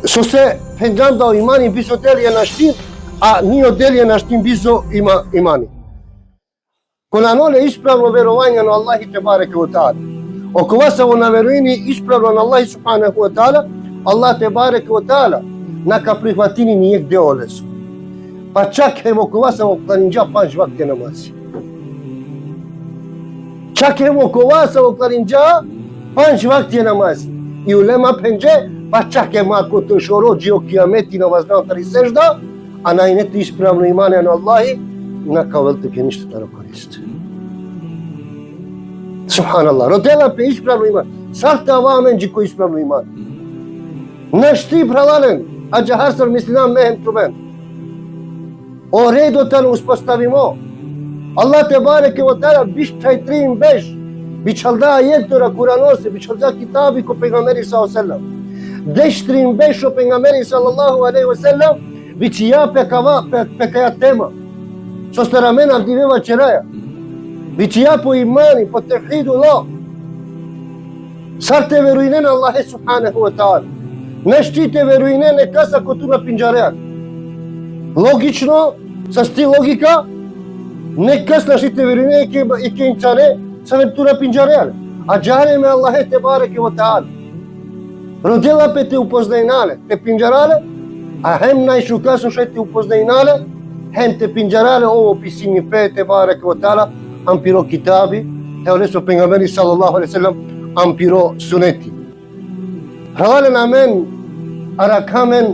со се пенџанда имани бисо дели на штин, а нио дели на штин бисо имани. Кона ноле исправно верување на Аллах те бареке во таала. Ако вас во наверуини исправно на Аллах субханаху ва таала, Аллах те бареке во таала нака прихватини нијек део лесо. Па чак ево коваса во кларинџа 5 вакти намази. Чак ево коваса во кларинџа 5 вакти намази. И улема пенџе, па чак ема кото шороџи о кијамети на вазнатари сежда, а најнете исправно имане на Аллахи, нака велте ке ништо да користи. Субханаллах, родела пе исправно иман. Сахта аваменџи кој исправно иман. Нашти пралален, а џахарсар мислинам мехем тубен. O redotanu uspostavimo. Allah te bareke ve teala biçtaytrin beş. Biçalda ayettora Kur'anose, biçalda kitabi ko Peygamberi sallallahu aleyhi ve sellem. Deştrin beş o Peygamberi sallallahu aleyhi ve sellem biçiya pekaya tema. Sostaramen avdiveva čeraja. Biçiya po imani, po tevhidullah. Sarte veruinen Allahe subhanahu ve taala. Neštite veruinen nekasa kotuna pinđarean. Логично, со сти логика, некас нашите веруне и ке инсане са вентура пинџареале. А џаре ме Аллахе те бареке во таала. Родела пе те упознајнале, те пинџарале, а хем најшукасно ше те упознајнале, хем те пинџарале ово писини пе те бареке во таала, ампиро китаби, ево лесо Пејгамбери салаллаху алейхи ве селем, ампиро сунети. Хвален амен, аракамен,